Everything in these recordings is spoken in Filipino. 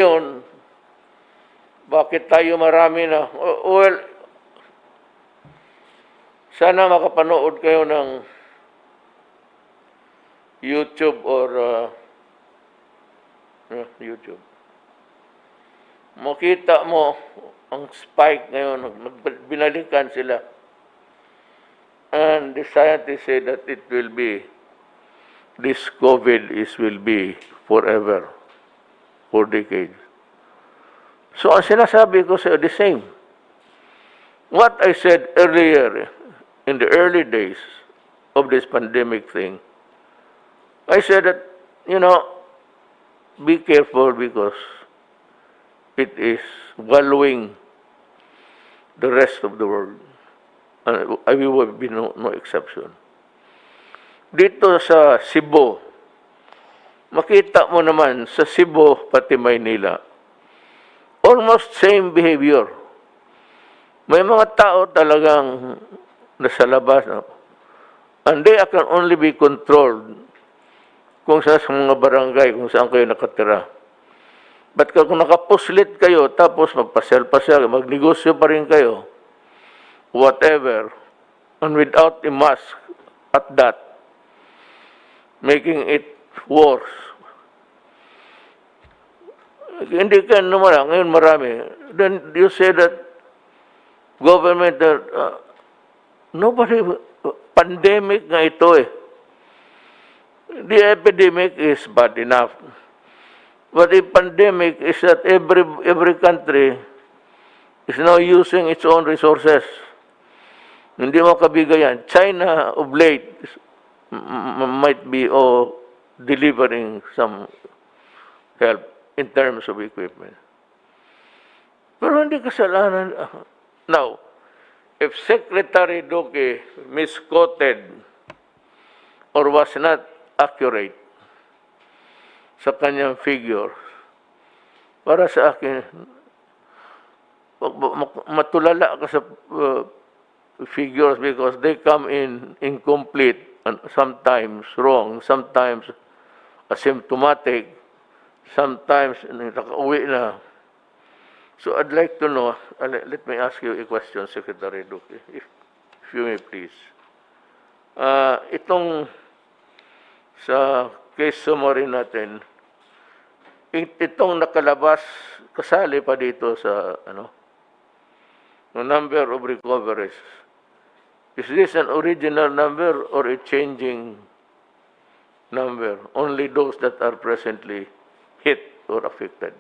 Yun, bakit tayo marami na? Well, sana makapanood kayo ng YouTube or YouTube. Makita mo ang spike ngayon, binalikan sila. And the scientists say that it will be, this COVID will be forever, for decades. So ang sinasabi ko sa the same. What I said earlier, in the early days of this pandemic thing, I said that, be careful because it is valuing the rest of the world. And we will be no exception. Dito sa Cebu, makita mo naman sa Cebu pati Maynila, almost same behavior. May mga tao talagang nasa labas, and they can only be controlled kung sa mga barangay, kung saan kayo nakatira. But kung nakapuslit kayo, tapos magpasel-pasel, magnegosyo pa rin kayo, whatever, and without a mask at that, making it worse. Hindi ka naman, ngayon marami. Then you say that government, nobody, pandemic nga ito eh. The epidemic is bad enough. But the pandemic is that every country is now using its own resources. Hindi mo kabigayan. China of late might be delivering some help in terms of equipment. Pero hindi kasalanan. Now, if Secretary Duque misquoted or was not accurate sa kanyang figures, para sa akin, matulala ka sa figures because they come in incomplete and sometimes wrong, sometimes asymptomatic, sometimes nakauwi na. So I'd like to know, let me ask you a question, Secretary Duque, if you may please. Itong sa case summary natin, itong nakalabas, kasali pa dito sa the number of recoveries. Is this an original number or a changing number? Only those that are presently hit or affected.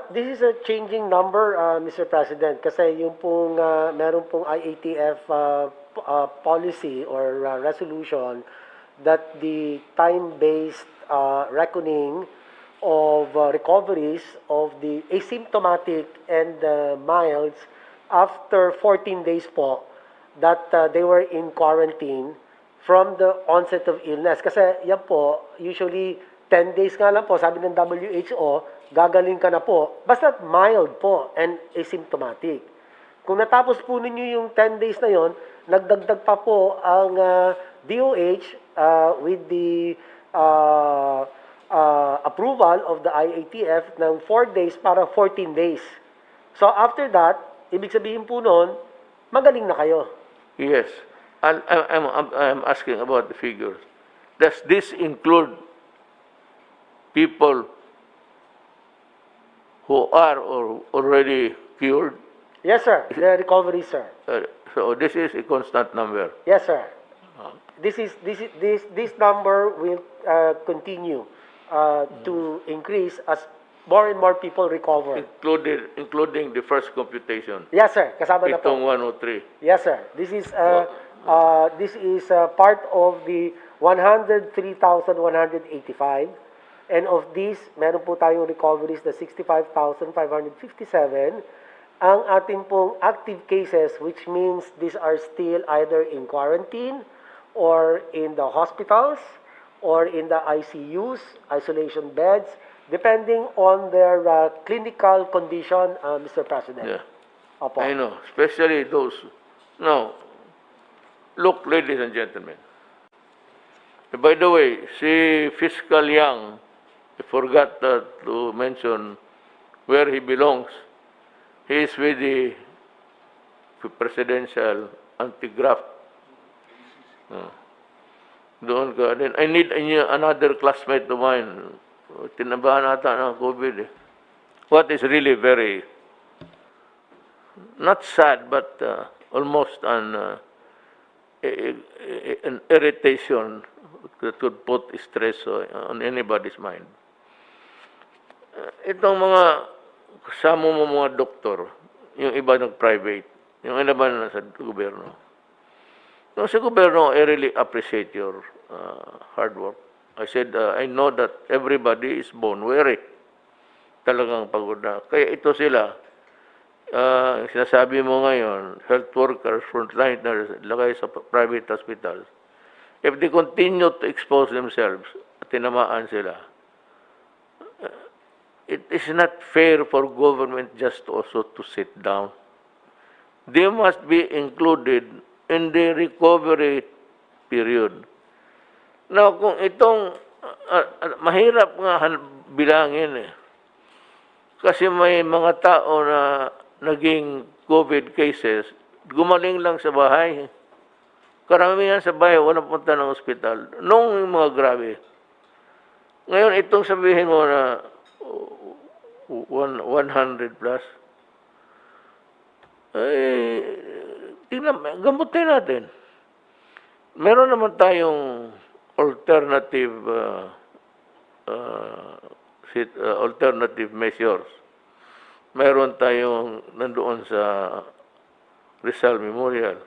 This is a changing number, Mr. President, kasi yung pong meron pong IATF policy or resolution that the time-based reckoning of recoveries of the asymptomatic and milds after 14 days po that they were in quarantine from the onset of illness. Kasi yan po, usually 10 days nga lang po, sabi ng WHO, gagaling ka na po, basta mild po and asymptomatic. Kung natapos po ninyo yung 10 days na yon, nagdagdag pa po ang DOH with the approval of the IATF ng 4 days para 14 days. So after that, ibig sabihin po noon, magaling na kayo. Yes. I'm asking about the figures. Does this include people who are already cured? Yes, sir. The recovery, sir. So this is a constant number. Yes, sir. This number will continue to increase as more and more people recover. Including the first computation. Yes, sir. Kasama na po. Itong 103. Yes, sir. This is part of the 103,185. And of these, meron po tayong recoveries na 65,557. Ang ating pong active cases, which means these are still either in quarantine or in the hospitals or in the ICUs, isolation beds, depending on their clinical condition, Mr. President. Yeah. Opo. I know, especially those. Now, look, ladies and gentlemen. By the way, si Fiscal Yang, I forgot to mention where he belongs. He is with the presidential anti-graft. Doon ka. Then I need another classmate of mine. Tinabahan ata ng COVID eh. What is really very, not sad, but almost an irritation that could put stress on anybody's mind. Itong mga kasama mo mga doktor, yung iba nag-private, yung iba na sa gobyerno. No, sa gobyerno, I really appreciate your hard work. I said, I know that everybody is born weary. Talagang pagod na. Kaya ito sila, sinasabi mo ngayon, health workers, frontliners, lagay sa private hospitals, if they continue to expose themselves, at tinamaan sila, it is not fair for government just also to sit down. They must be included in the recovery period. Now, kung itong, mahirap nga bilangin eh. Kasi may mga tao na naging COVID cases, gumaling lang sa bahay. Karamihan sa bahay, walang punta ng ospital. Nung mga grabe. Ngayon, itong sabihin mo na 100 plus, ay, tingnan, gamutin natin. Meron naman tayong alternative alternative measures. Meron tayong nandoon sa Rizal Memorial.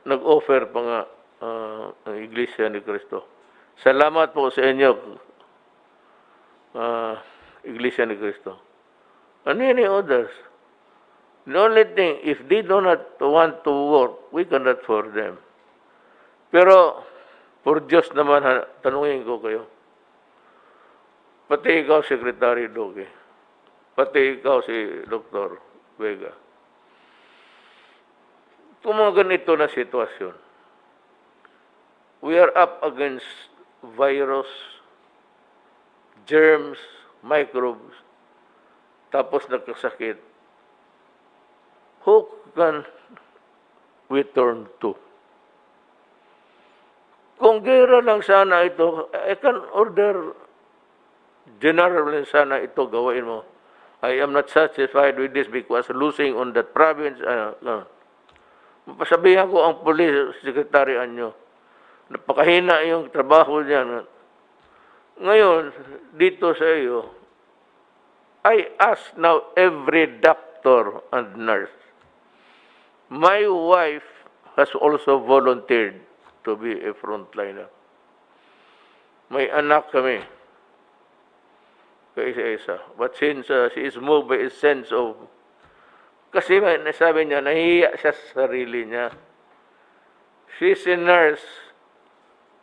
Nag-offer pa nga ang Iglesia ni Cristo. Salamat po sa inyo, Iglesia ni Cristo. And any others. The only thing, if they do not want to work, we cannot force them. Pero, for Diyos naman, tanungin ko kayo. Pati ikaw, Secretary Doge. Pati ikaw, si Dr. Vega. Kung mga ganito na sitwasyon, we are up against virus, germs, microbes, tapos nagkasakit. Who can we turn to? Kung gera lang sana ito, I can order general lang sana ito gawin mo. I am not satisfied with this because losing on that province. Pasabihan ko ang police secretary nyo. Napakahina yung trabaho niya. Ngayon, dito sa iyo, I ask now every doctor and nurse. My wife has also volunteered to be a frontliner. May anak kami. Kaisa-isa. But since she is moved by a sense of... Kasi nasabi niya, nahihiya siya sa sarili niya. She's a nurse.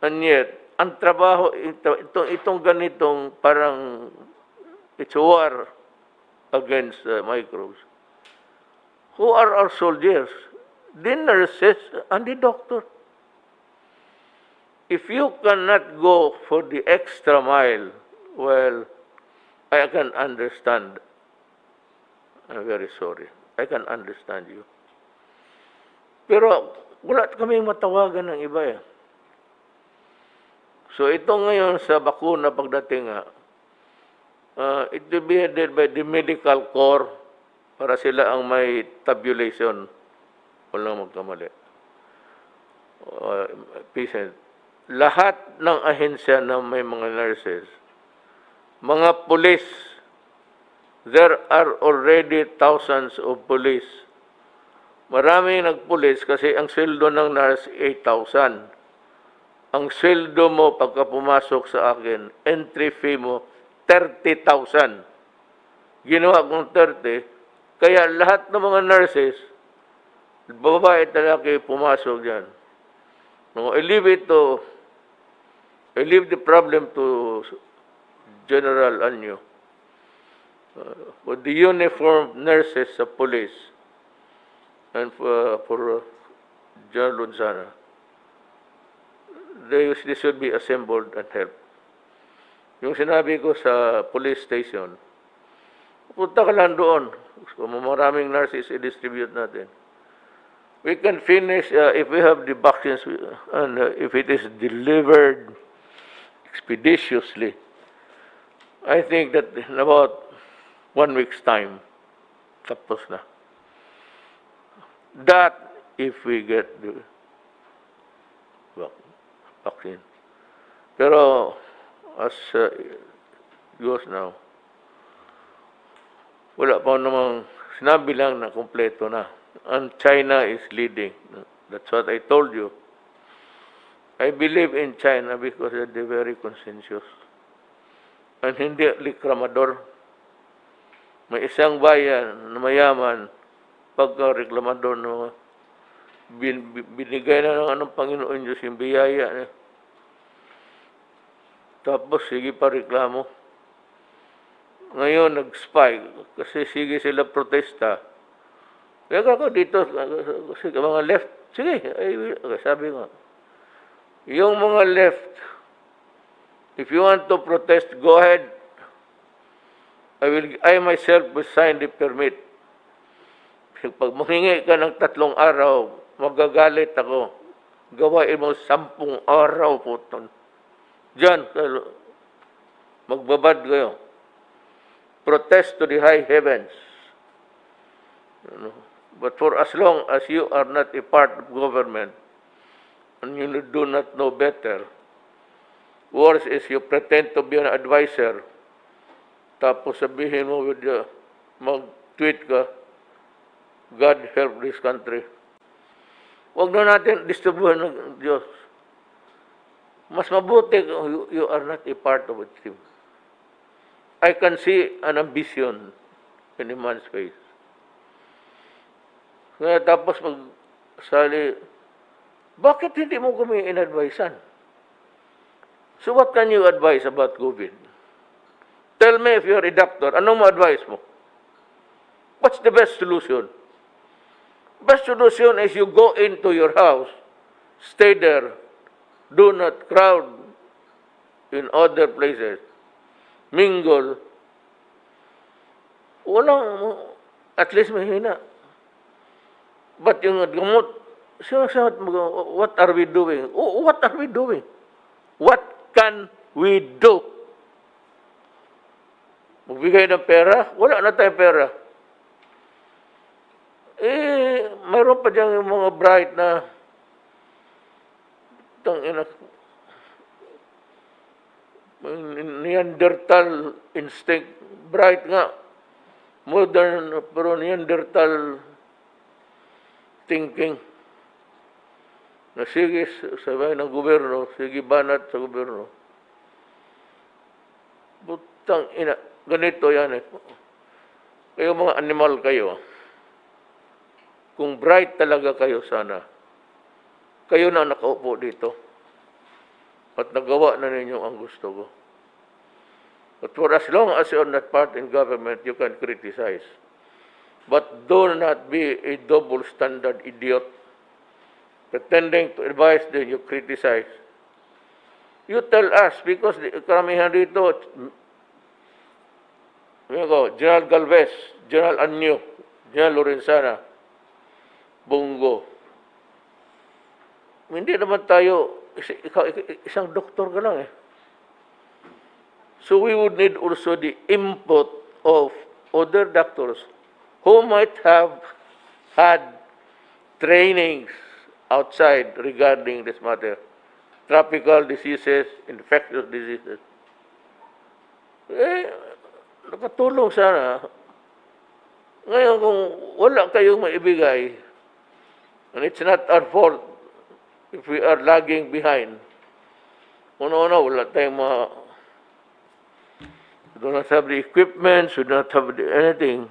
And yet, ang trabaho, itong ganitong parang it's war against microbes. Who are our soldiers? The nurses and the doctor. If you cannot go for the extra mile, well, I can understand. I'm very sorry. I can understand you. Pero wala kaming matawagan ng iba eh. So ito ngayon sa bakuna pagdating it will be headed by the medical corps para sila ang may tabulation. Walang magkamali. Patient. Lahat ng ahensya na may mga nurses, mga police, there are already thousands of police. Maraming nagpulis kasi ang sweldo ng nurse 8,000. Ang sweldo mo pagka pumasok sa akin, entry fee mo 30,000. Ginawa kong 30, kaya lahat ng mga nurses, babae at lalaki, pumasok dyan. No, I leave the problem to General Anyo. With the uniformed nurses sa police and for General Lunzana, they should be assembled and help. Yung sinabi ko sa police station, Punta ka lang doon. Kung maraming nurses, i-distribute natin. We can finish, if we have the vaccines, and if it is delivered expeditiously, I think that in about 1 week's time, tapos na. That, if we get the vaccine. Pero, as goes now, wala pa namang sinabi lang na kompleto na. And China is leading. That's what I told you. I believe in China because they're very conscientious. And hindi reklamador. May isang bayan na mayaman, pagka-reklamador na binigay na ng anong Panginoon Diyos yung biyaya niya. Tapos sige pa reklamo. Ngayon nag-spike kasi sige sila protesta. Kaya ako dito, kasi mga left, sige, sabi ko, yung mga left, if you want to protest, go ahead. I myself will sign the permit. Pag manghingi ka ng 3 araw, magagalit ako. Gawain mo 10 araw po. Diyan, magbabad kayo. Protest to the high heavens. But for as long as you are not a part of government, and you do not know better, worse is you pretend to be an advisor, tapos sabihin mo, mag-tweet ka, God help this country. Huwag na natin distribuhan ng Diyos. Mas mabuti kung you are not a part of a team. I can see an ambition in a man's face. Kaya tapos magsali, bakit hindi mo kami in-advisean? So what can you advise about COVID? Tell me if you're a doctor, anong ma-advise mo? What's the best solution? Best solution is you go into your house, stay there, do not crowd in other places, mingle. Walang, at least mahina. But yung gamot, what are we doing? Oh, what are we doing? What can we do? Magbigay ng pera? Wala na tayong pera. Mayroon pa dyan yung mga bright na Neanderthal instinct. Bright nga. Modern, pero Neanderthal thinking. Na sige, sabi ng gobyerno, sige banat sa gobyerno. Butang ina, ganito yan eh. Kayo mga animal kayo, kung bright talaga kayo sana, kayo na nakaupo dito. At nagawa na ninyo ang gusto ko. But for as long as you're not part in government, you can criticize. But do not be a double standard idiot. Pretending to advise, then you criticize. You tell us, because karamihan dito, General Galvez, General Anyo, General Lorenzana, Bongo. Hindi naman tayo, isang doktor ka lang eh. So we would need also the input of other doctors who might have had trainings outside regarding this matter. Tropical diseases, infectious diseases. Nakatulong sana. Ngayon kung wala kayong maibigay, and it's not our fault if we are lagging behind. Una-una, wala tayong we do not have the equipment, we do not have anything.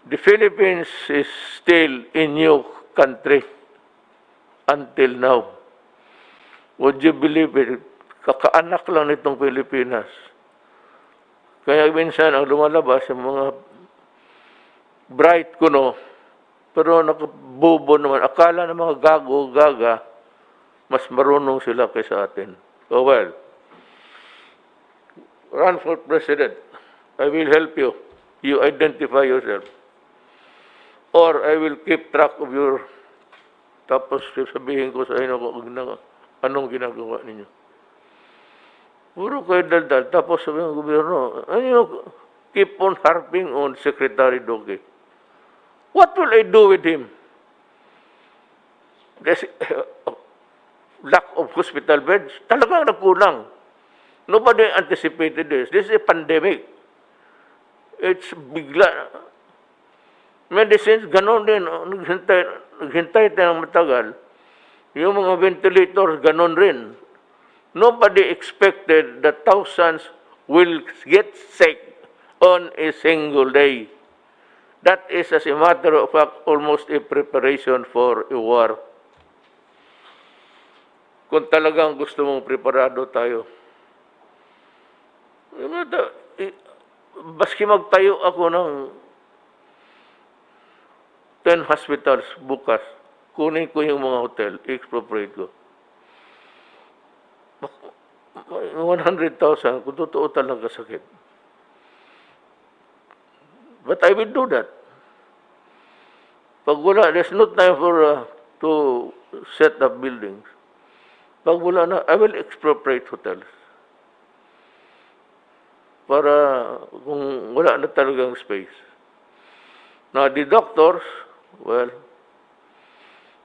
The Philippines is still a new country until now. Would you believe it? Kakaanak lang nitong Pilipinas. Kaya minsan ang lumalabas yung mga bright kuno, pero nakabobo naman. Akala ng mga gago-gaga, mas marunong sila kaysa atin. So well, run for president I will help you. You identify yourself. Or I will keep track of your, tapos sabihin ko sa inyo kung anong ginagawa ninyo. Puro kayo daldal. Tapos sabihin ng gobyerno, keep on harping on Secretary Doge. What will I do with him? There's lack of hospital beds. Talagang nagkulang. Nobody anticipated this. This is a pandemic. It's bigla. Medicines, ganon din. Naghintay tayo ng matagal. Yung mga ventilators, ganon rin. Nobody expected that thousands will get sick on a single day. That is, as a matter of fact, almost a preparation for a war. Kung talagang gusto mong preparado tayo. Baski magtayo ako ng 10 hospitals bukas, kunin ko yung mga hotel, expropriate ko. 100,000 kung totoo talaga sakit. But I will do that. Pag wala, there's no time for to set up buildings. Pag wala na, I will expropriate hotels. Para kung wala na talagang space. Now, the doctors, well,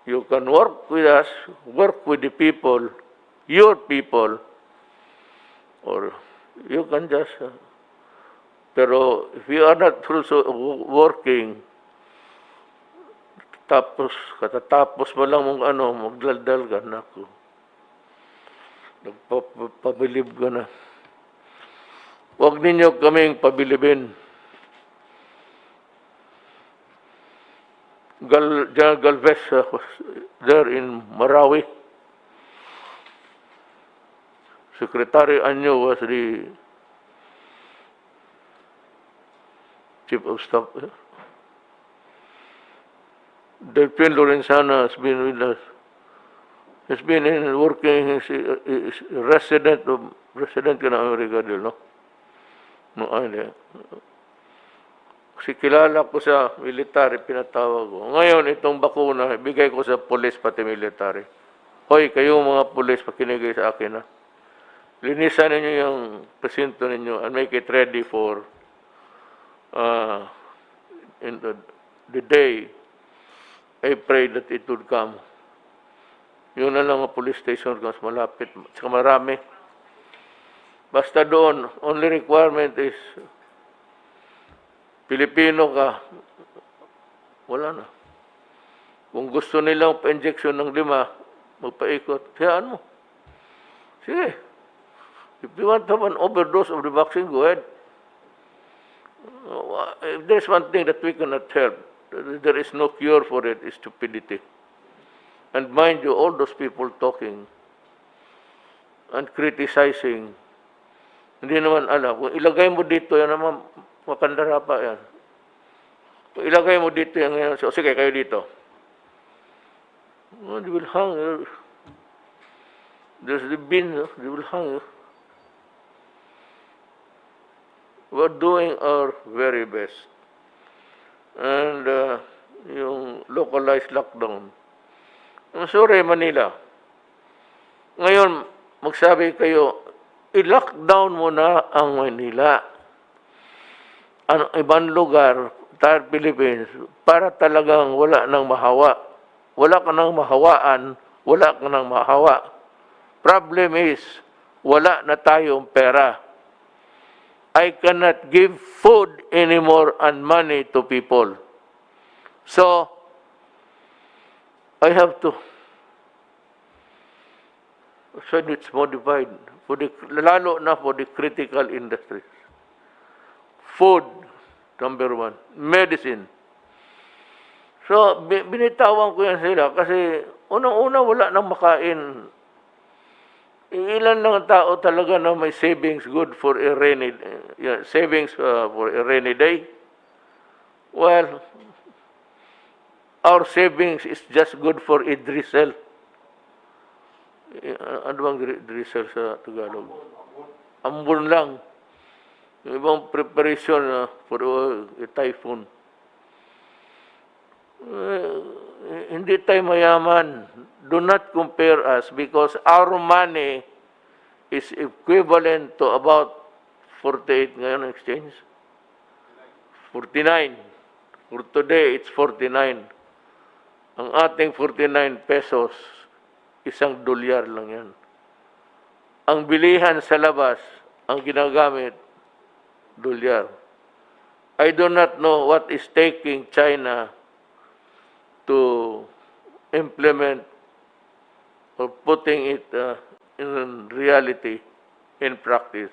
you can work with us, work with the people, your people, or you can just, pero if you are not also working, katatapos mo lang mong magdaldal ka, naku. Nagpabilib ka na. Huwag ninyo kaming pabilibin. General Galvez was there in Marawi. Secretary Anyo was the Chief of Staff. Delphine Lorenzana has been with us. He's been working, he's a resident ka ng Amerika din, no? No, kasi kilala ko sa military, pinatawag ko. Ngayon, itong bakuna, bigay ko sa police pati military. Hoy, kayo mga police, pakinigay sa akin, ha? Linisan ninyo yung presinto ninyo and make it ready for in the day I pray that it would come. Yun na lang ang police station mas malapit, saka marami. Basta doon, only requirement is Pilipino ka, wala na. Kung gusto nilang pa-injection ng 5, magpaikot, hayaan mo. Sige. If you want to have an overdose of the vaccine, go ahead. If there's one thing that we cannot help, there is no cure for it, is stupidity. And mind you, all those people talking and criticizing, hindi naman alam. Kung ilagay mo dito, yan naman, makandara pa yan. Kung ilagay mo dito yan ngayon, so, sige, kayo dito. Oh, they will hang you. There's the bin, they will hang you. We're doing our very best. And yung localized lockdown. I'm sorry, Manila. Ngayon, magsabi kayo, i-lockdown mo na ang Manila. Ang ibang lugar, entire Philippines, para talagang wala nang mahawa. Wala ka nang mahawaan, wala ka nang mahawa. Problem is, wala na tayong pera. I cannot give food anymore and money to people. So, I have to, so it's modified, lalo na for the critical industries. Food, number 1. Medicine. So, binitawan ko yan sila kasi unang-una wala nang makain. Ilan lang tao talaga na may savings good for a rainy savings for a rainy day. Well, our savings is just good for a drizzle. Ano bang drizzle sa Tagalog? Ambon lang. Yung ibang preparation for a typhoon. Hindi tayo mayaman. Do not compare us because our money is equivalent to about 48 ngayon exchange. 49. For today, it's 49. Ang ating 49 pesos, $1 lang yan. Ang bilihan sa labas, ang ginagamit, dolyar. I do not know what is taking China to implement or putting it in reality, in practice,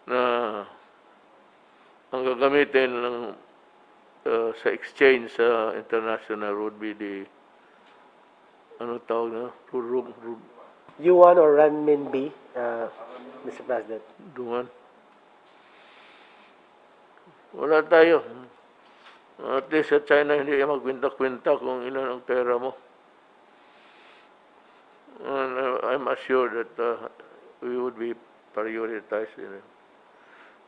na ang gagamitin ng sa exchange sa international would be the ano tawag na Yuan or renminbi, Mr. President? Duman. Wala tayo. At least sa China hindi magkwinta-kwinta kung ilan ang pera mo. And I'm assured that we would be prioritized in it.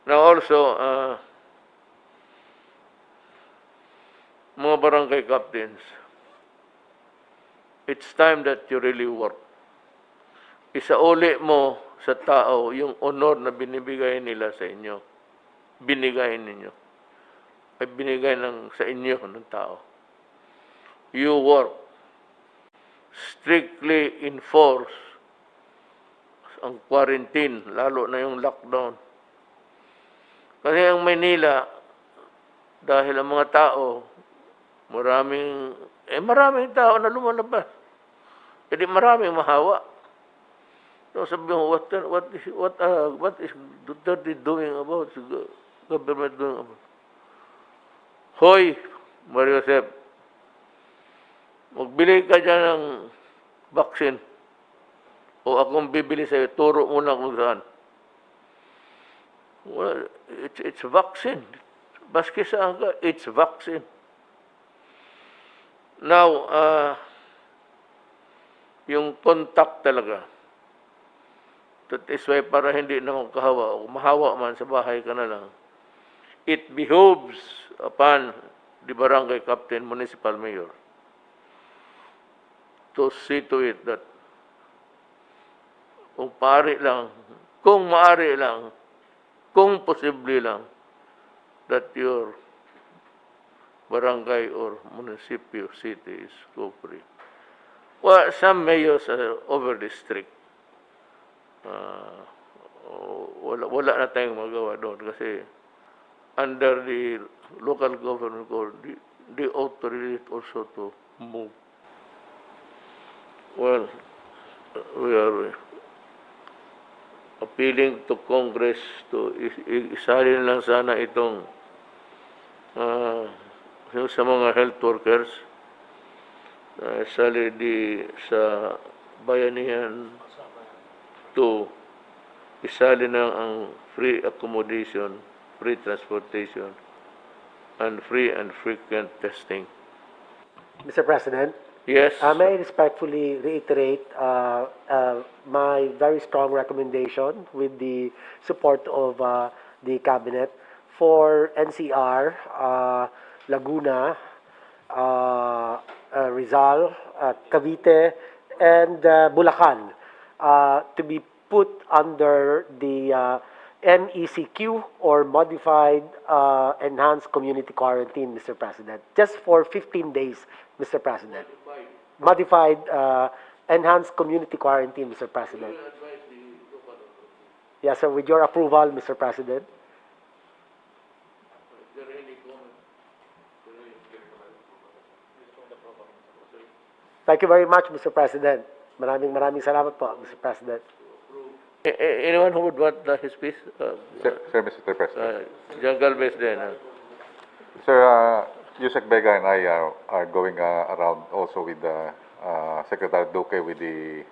Now also, mga barangay captains, it's time that you really work. Isauli mo sa tao yung honor na binibigay nila sa inyo. Binigay ninyo. Ay binigay sa inyo ng tao. You work. Strictly enforce ang quarantine, lalo na yung lockdown. Kasi ang Maynila, dahil ang mga tao, maraming tao na lumalabas. Jadi maraming mahawa. So sabi mo, what is Duterte doing about, government doing about? Hoy, Mario Josep, magbili ka dyan ng vaccine. O akong bibili sa'yo, turo mo lang kung saan. Well, it's vaccine. Baski saan ka, it's vaccine. Now, yung contact talaga. That is why para hindi na makahawa o mahawa man sa bahay ka na lang, it behoves upon the barangay captain, municipal mayor, to see to it that kung maaari lang, kung posible lang, that your barangay or municipio city is co-free. Well, some mayors are overly strict. Wala na tayong magawa doon kasi under the local government code, they authorize also to move. Well, we are appealing to Congress to isalin lang sana itong sa mga health workers, isali sa bayanihan to isali na ang free accommodation, free transportation, and free and frequent testing. Mr. President? Yes. May I respectfully reiterate my very strong recommendation with the support of the Cabinet for NCR, Laguna, Rizal, Cavite, and Bulacan to be put under the MECQ or Modified Enhanced Community Quarantine, Mr. President, just for 15 days, Mr. President. Modified Enhanced Community Quarantine, Mr. President. Yes, sir, with your approval, Mr. President. Thank you very much, Mr. President. Maraming salamat po, Mr. President. Anyone who would want his piece? Sir, Mr. President. John Galvez then. Sir, Yusek Vega and I are going around also with Secretary Duque with the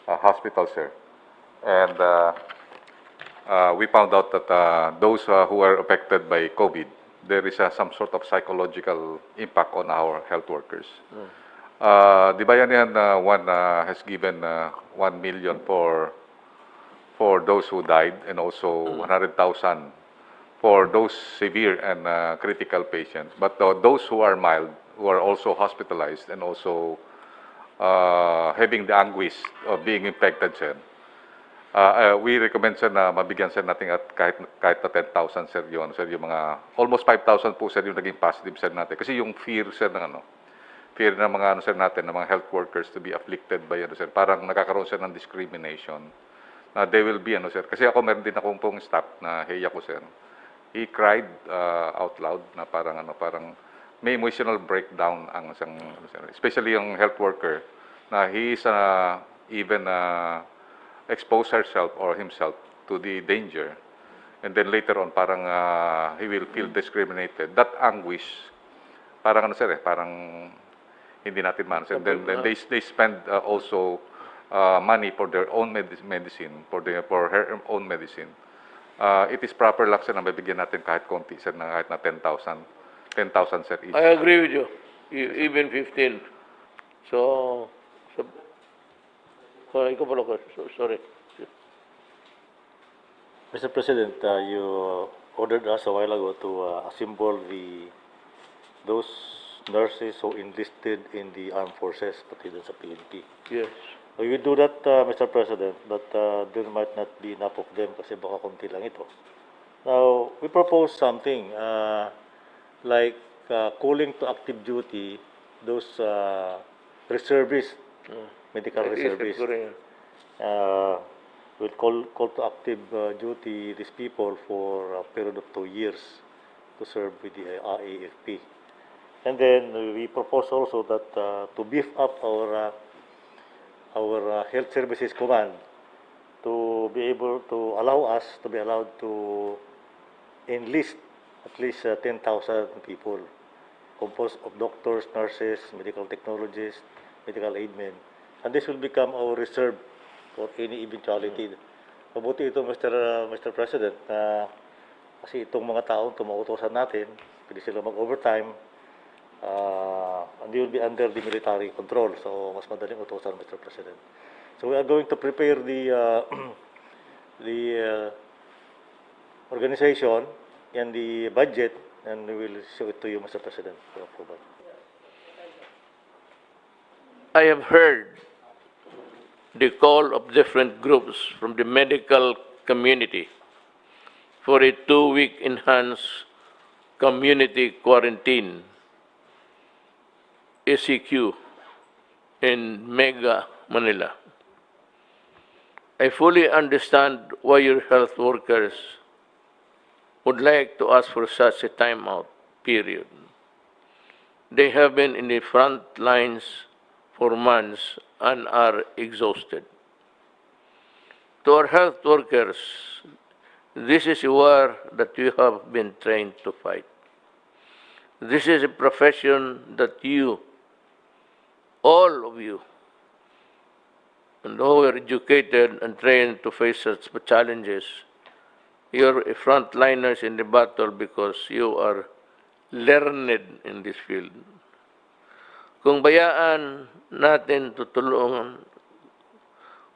hospital, sir. And we found out that those who are affected by COVID, there is some sort of psychological impact on our health workers. The Bayanihan one has given 1 million for those who died and also 100,000 for those severe and critical patients. But those who are mild, who are also hospitalized and also having the anguish of being infected, sir, we recommend, sir, na mabigyan, sir, natin at kahit na 10,000, sir, yun, sir, yung mga, almost 5,000 po, sir, yung naging positive, sir, natin. Kasi yung fear, sir, ng fear ng mga, sir, natin, ng mga health workers to be afflicted by, sir, parang nagkakaroon, sir, ng discrimination. They will be, sir, kasi ako meron din akong pong staff na heya ko, sir. He cried out loud na parang may emotional breakdown ang isang, sir, especially yung health worker, na he is even expose herself or himself to the danger, and then later on parang he will feel discriminated. That anguish, parang sir, parang hindi natin man, sir. Then they spend also money for their own medicine, for her own medicine. It is proper lang, sir, na mabigyan natin kahit konti, sir, na kahit na 10,000, sir, each. I agree with you. Even 15. So ikaw pala ko. Sorry. Mr. President, you ordered us a while ago to assemble those nurses who enlisted in the armed forces, pati dun sa PNP. Yes. We will do that, Mr. President, but there might not be enough of them kasi baka konti lang ito. Now, we propose something like calling to active duty those reservists, medical reservists. We'll call to active duty these people for a period of 2 years to serve with the AFP. And then we propose also that to beef up our health services command to be able to allow us to be allowed to enlist at least 10,000 people composed of doctors, nurses, medical technologists, medical aid men. And this will become our reserve for any eventuality. Mabuti ito, Mr. President, na kasi itong mga taong tumautosan natin, pwede sila mag-overtime, and they will be under the military control. So, mas madaling utosan, Mr. President. So, we are going to prepare the organization and the budget, and we will show it to you, Mr. President, for approval. I have heard the call of different groups from the medical community for a 2-week enhanced community quarantine, ACQ, in Mega Manila. I fully understand why your health workers would like to ask for such a timeout period. They have been in the front lines for months and are exhausted. To our health workers, this is a war that you have been trained to fight. This is a profession that you, all of you, and who are educated and trained to face such challenges, you're frontliners in the battle because you are learned in this field. Kung bayaan natin tutulungan,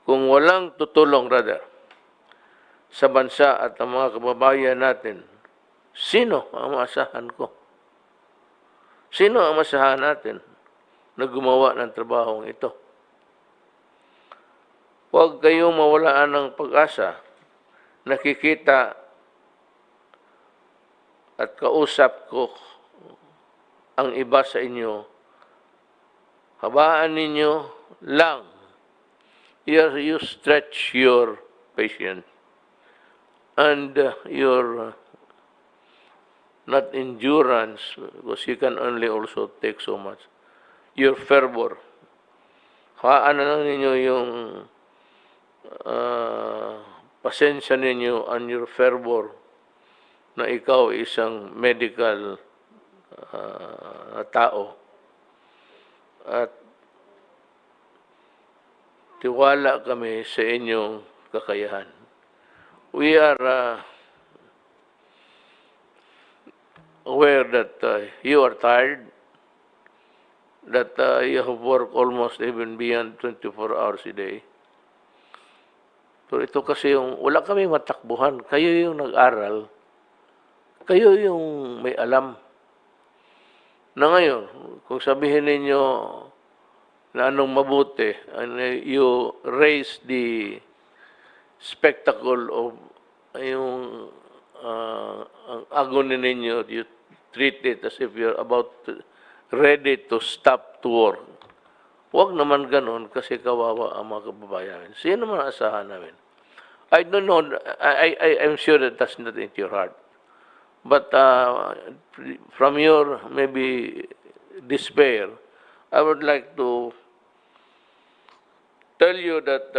kung walang tutulong rather, sa bansa at ang mga kababayan natin, sino ang maasahan ko? Sino ang maasahan natin na gumawa ng trabahong ito? Huwag kayong mawalaan ng pag-asa. Nakikita at kausap ko ang iba sa inyo. Habaan ninyo lang. You stretch your patience and your not endurance, because you can only also take so much. Your fervor. Habaan na lang ninyo yung pasensya ninyo and your fervor na ikaw isang medical tao. At tiwala kami sa inyong kakayahan. We are aware that you are tired, that you have worked almost even beyond 24 hours a day. Pero ito kasi yung, wala kami matakbuhan. Kayo yung nag-aral kayo yung may alam. Na ngayon, kung sabihin ninyo na anong mabuti, and you raise the spectacle of yung ang agony ninyo, you treat it as if you're ready to stop to war. Huwag naman ganon kasi kawawa ang mga kababayan. Sino naman ang asahan namin? I don't know, I'm sure that that's not into your heart. But from your maybe despair, I would like to tell you that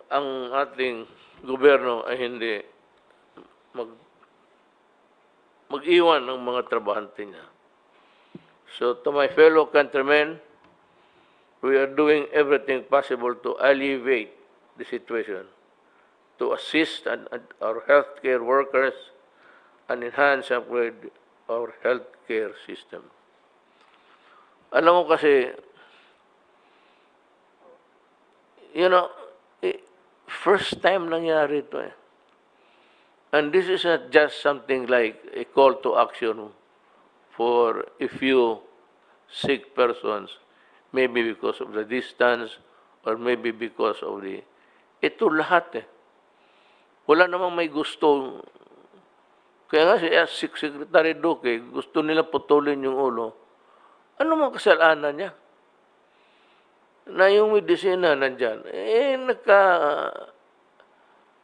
ang ating gobyerno ay hindi mag-iwan ng mga trabahante niya. So to my fellow countrymen, we are doing everything possible to alleviate the situation, to assist our healthcare workers and enhance and upgrade our healthcare system. Alam mo kasi, you know, first time nangyari ito eh. And this is not just something like a call to action for a few sick persons, maybe because of the distance or maybe because of the... Ito lahat eh. Wala namang may gusto. Kaya nga si Secretary Duque, gusto nila putulin yung ulo. Ano mang kasalanan niya? Na yung medisina nandyan,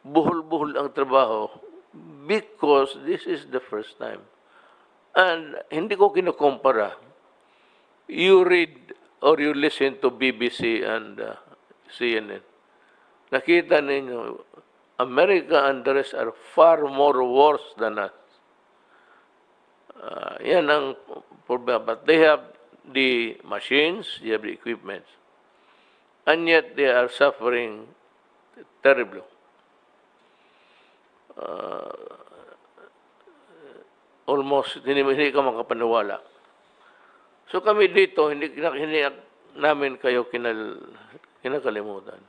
buhol-buhol ang trabaho because this is the first time. And hindi ko kinukumpara. You read or you listen to BBC and CNN. Nakita ninyo, America and the rest are far more worse than us. Yan ang problema. But they have the machines, they have the equipment. And yet they are suffering terribly. Almost, hindi ka makapaniwala. So kami dito, hindi namin kayo kinakalimutan.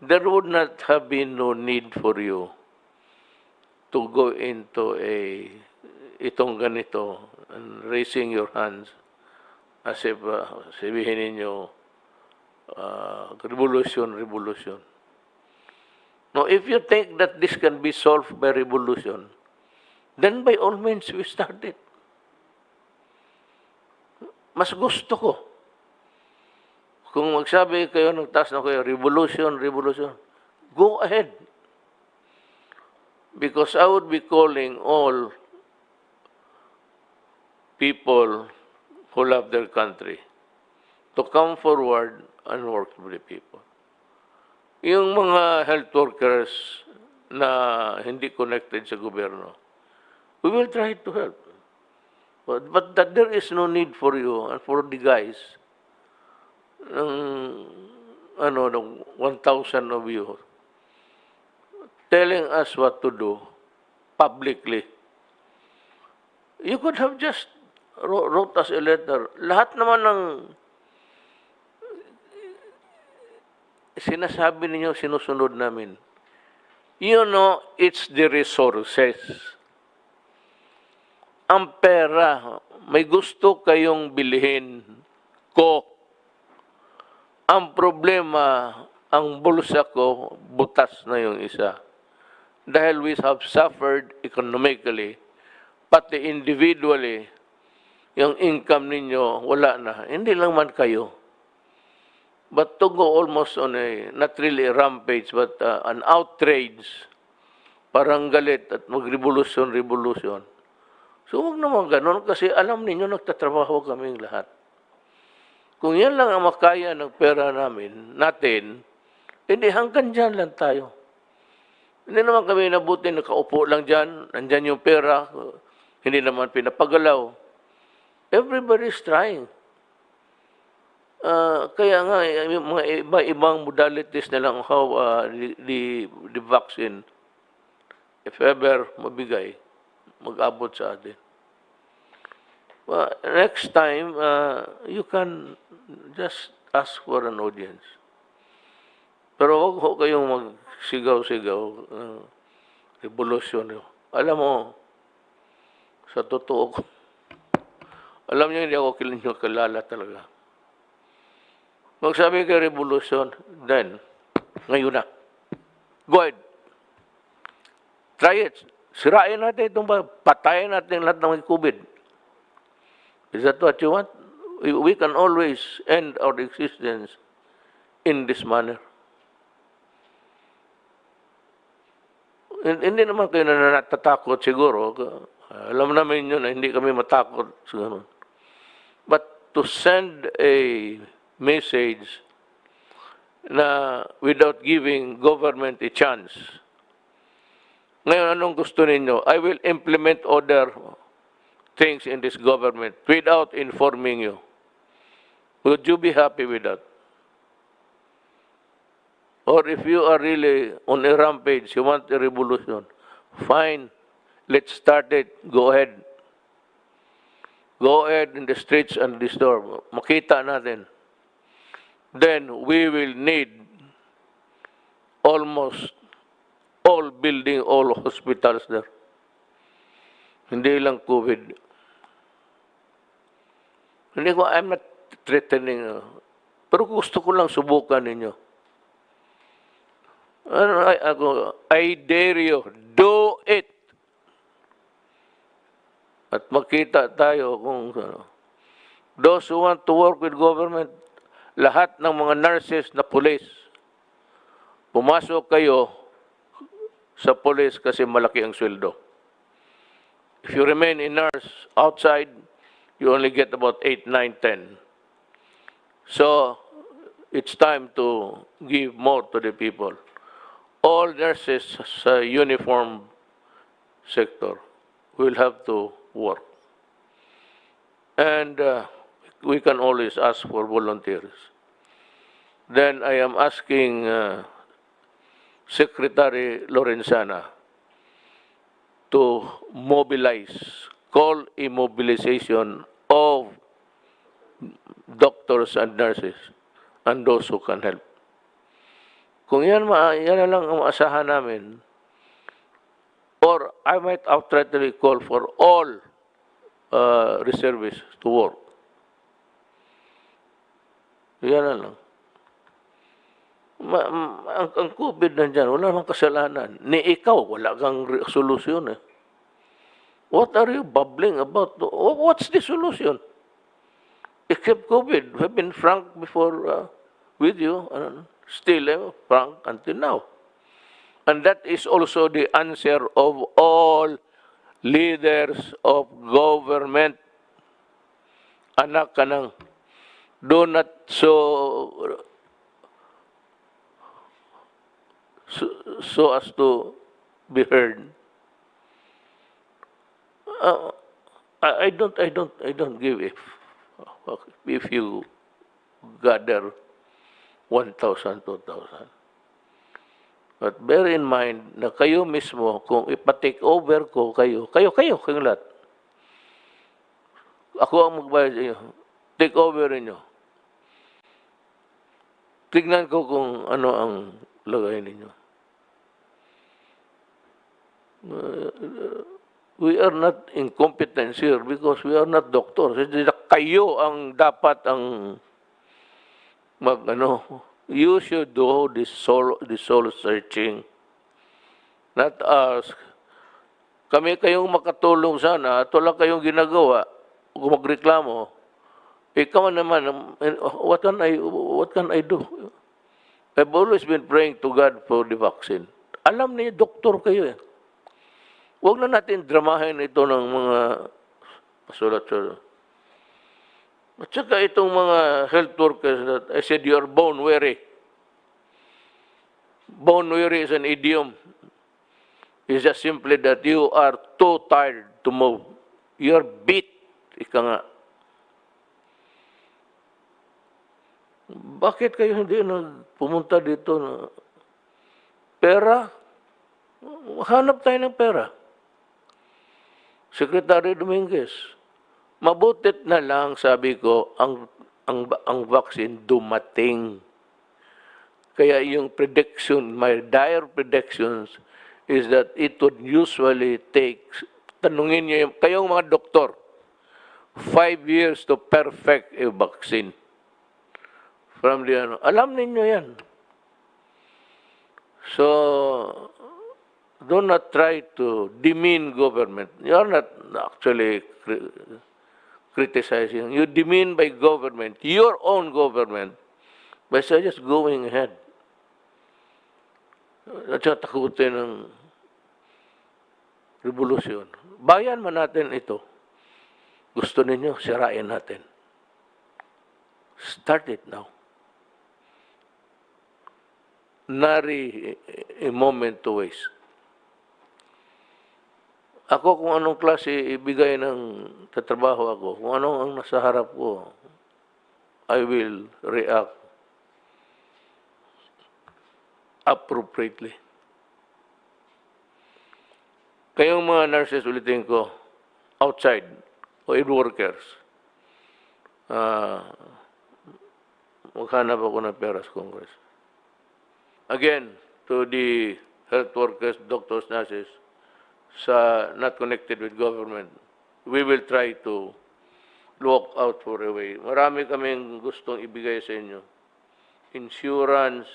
There would not have been no need for you to go into itong ganito and raising your hands as if sabihin ninyo revolution. Now, if you think that this can be solved by revolution, then by all means we start it. Mas gusto ko. Kung magsabi kayo, nagtaas na kayo, revolution, go ahead. Because I would be calling all people who love their country to come forward and work with the people. Yung mga health workers na hindi connected sa gobyerno, we will try to help. But that there is no need for you and for the guys, ng 1,000 of you, telling us what to do publicly. You could have just wrote us a letter. Lahat naman ng sinasabi ninyo, sinusunod namin. You know, it's the resources. Ang pera, may gusto kayong bilhin ko. Ang problema, ang bulsa ko, butas na yung isa. Dahil we have suffered economically, pati individually, yung income ninyo, wala na. Hindi lang man kayo. But to go almost on not really a rampage, but an outrage, parang galit at mag-revolution. So huwag naman ganun kasi alam ninyo nagtatrabaho kaming lahat. Kung yan lang ang makaya ng pera natin, hindi hanggang dyan lang tayo. Hindi naman kami nabuti nakaupo lang dyan, nandyan yung pera, hindi naman pinapagalaw. Everybody is trying. Kaya nga, yung mga ibang modalities na lang how the vaccine, if ever mabigay, mag-abot sa atin. Next time, you can just ask for an audience. Pero huwag ho kayong magsigaw-sigaw, revolution. Alam mo, sa totoo ko. Alam niyo, hindi ako kilala talaga. Magsabi kay revolution, then, ngayon na. Go ahead. Try it. Sirain natin itong patayin natin lahat ng COVID. Is that what you want? We can always end our existence in this manner. Hindi naman kayo na natatakot siguro. Alam namin yun na hindi kami matakot. Siguro. But to send a message na without giving government a chance. Ngayon, anong gusto ninyo? I will implement other things in this government without informing you. Would you be happy with that? Or if you are really on a rampage, you want a revolution, fine, let's start it. Go ahead. Go ahead in the streets and the store. Makita natin. Then we will need almost all building, all hospitals there. Hindi lang COVID. Hindi ko, I'm not threatening. Pero gusto ko lang subukan ninyo. I dare you, do it. At makita tayo kung those who want to work with government, lahat ng mga nurses na police, pumasok kayo sa police kasi malaki ang sweldo. If you remain a nurse outside, you only get about 8, 9, 10. So, it's time to give more to the people. All nurses sa uniform sector will have to work. And we can always ask for volunteers. Then I am asking Secretary Lorenzana to mobilize, call a mobilization of doctors and nurses and those who can help. Kung yan na lang ang maasahan namin, or I might outrightly call for all reservists to work. Yan na lang. Ang COVID nandyan, wala namang kasalanan. Ni ikaw, wala kang solusyon eh. What are you bubbling about? What's the solution? Except COVID. We've been frank before with you. Still frank until now. And that is also the answer of all leaders of government. Anak ka ng, do not so as to be heard. I don't give if you gather 1,000, 2,000. But bear in mind na kayo mismo, kung ipa-take over ko kayo lahat. Ako ang magbayad sa inyo. Take over ninyo. Tignan ko kung ano ang lagay ninyo. We are not incompetent here because we are not doctors. Kayo ang dapat ang you should do the soul searching, not us. Kami kayong makatulong sana, ito lang kayong ginagawa, kung magreklamo, ikaw naman, what can I do? I've always been praying to God for the vaccine. Alam niyo, doktor kayo eh. Huwag na natin dramahin ito ng mga pasulat-sulat. At saka itong mga health workers that I said you are bone weary. Bone weary is an idiom. It's just simply that you are too tired to move. You are beat. Ika nga. Bakit kayo hindi pumunta dito na pera? Hanap tayo ng pera. Secretary Dominguez, mabutit na lang, sabi ko, ang vaccine dumating. Kaya yung prediction, my dire predictions is that it would usually take Tanungin niyo yung, kayong mga doktor, 5 years to perfect a vaccine. From the ano, alam ninyo yan. So, do not try to demean government. You are not actually criticizing. You demean by government, your own government, by just going ahead. At saka takutin ng revolusyon. Bayan man natin ito. Gusto ninyo, sirain natin. Start it now. Nari a moment to waste. Ako kung anong klase ibigay ng tatrabaho ako, kung anong ang nasa harap ko, I will react appropriately. Kayong mga nurses, ulitin ko, outside, o aid workers, maghanap ako ng pera sa Congress. Again, to the health workers, doctors, nurses, not connected with government, we will try to look out for a way. Marami kaming gustong ibigay sa inyo. Insurance,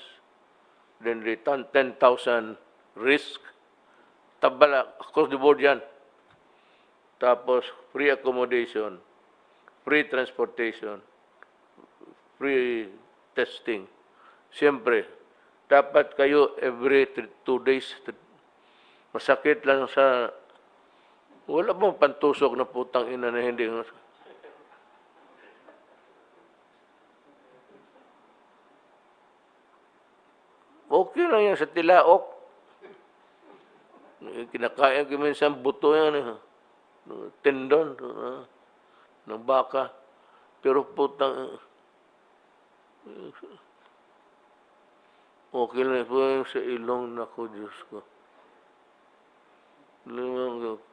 then the 10,000 risk, tabala, across the board yan. Tapos, free accommodation, free transportation, free testing. Siyempre, dapat kayo every 2 days, masakit lang sa, wala bang pantusok na putang ina na hindi. Okay lang yan sa tilaok. Kinakain ko minsan buto yan, tendon ng baka. Pero putang, okay lang po yung sa ilong na ko, Diyos ko.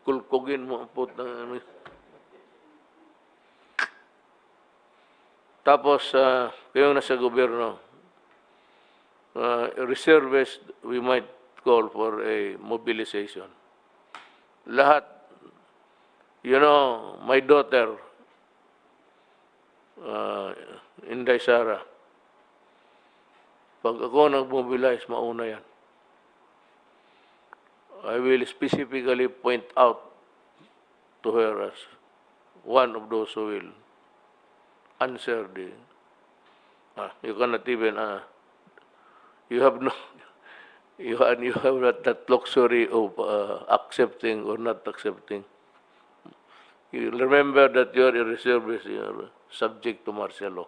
Kulkugin mo ang putang. Tapos, kayong nasa gobyerno, reservists, we might call for a mobilization. Lahat, you know, my daughter, Inday Sara, pag ako nag-mobilize, mauna yan. I will specifically point out to her as one of those who will answer the, you cannot even, you have no, you have not that luxury of accepting or not accepting. You remember that you are a reservist, you are subject to martial law.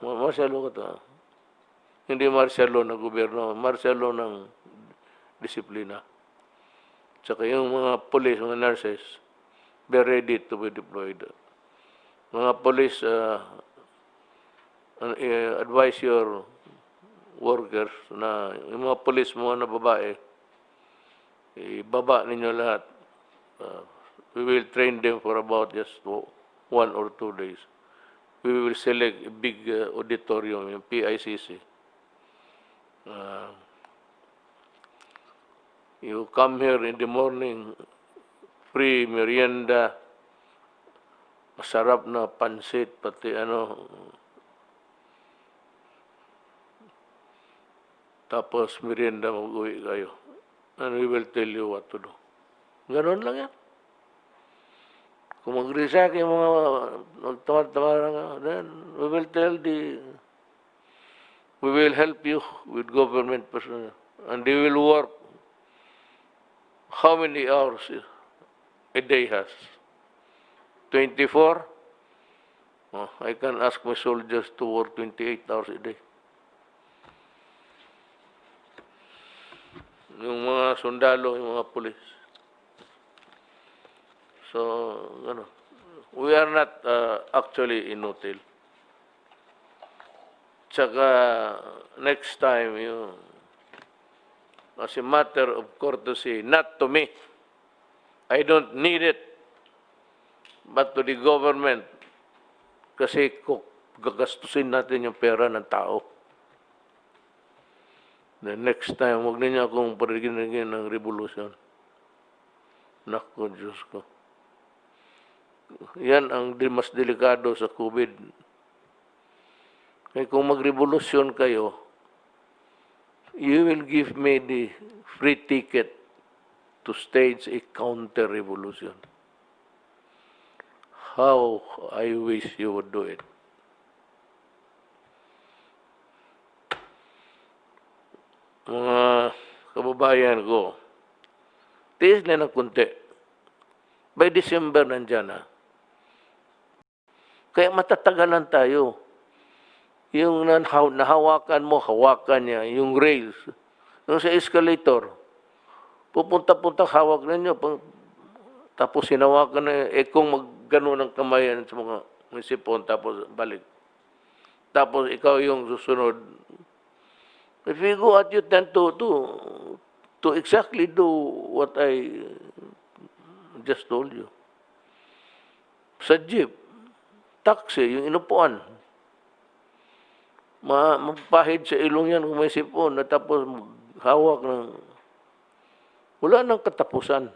Martial law ka to. Hindi martial law ng gobyerno, martial law ng disiplina. Tsaka yung mga police, mga nurses, be ready to be deployed. Mga police, advise your workers na yung mga police mo na babae, ibaba ninyo lahat. We will train them for about just 1 or 2 days. We will select a big auditorium, yung PICC. You come here in the morning, free merienda, masarap na pansit, pati ano, tapos merienda, mag-uwi kayo. And we will tell you what to do. Ganon lang yan. Kung mag-resack yung mga magtamad-tamad, then we will tell we will help you with government personnel. And they will work how many hours a day has? 24? Oh, I can ask my soldiers to work 28 hours a day. Yung mga sundalo, yung mga pulis. So, ano, we are not actually inutil. Tsaka, next time, as a matter of courtesy, not to me, I don't need it, but to the government, kasi gagastusin natin yung pera ng tao. The next time, huwag ninyo akong parigin ng revolution. Naku, Diyos ko. Yan ang mas delikado sa COVID. Kaya kung magrevolusyon kayo, you will give me the free ticket to stage a counter-revolution. How I wish you would do it. Mga kababayan ko, tiis na ng kunti. By December, nandyan na. Kaya matatagalan tayo. Yung nahawakan mo, hawakan niya. Yung rails. Yung sa escalator, pupunta-punta, hawak ninyo. Tapos hinawakan na, kung maggano ng kamayan sa mga sipon, tapos balik. Tapos ikaw yung susunod. If you go at, you tend to exactly do what I just told you. Sa jeep, taxi, yung inupuan. Mapahid sa ilong yan kung may sipon, na tapos hawak ng... Wala nang katapusan.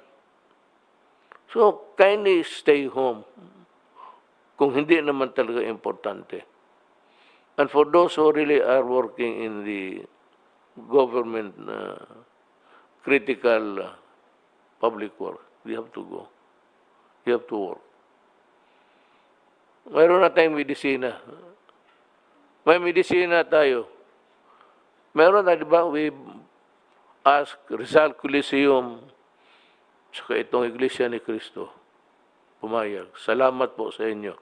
So, kindly stay home kung hindi naman talaga importante. And for those who really are working in the government critical public work, we have to go. You have to work. Mayroon na tayong medisina. May medisina tayo. Meron na, di ba, we ask Rizal Coliseum, saka itong Iglesia ni Cristo, pumayag. Salamat po sa inyo.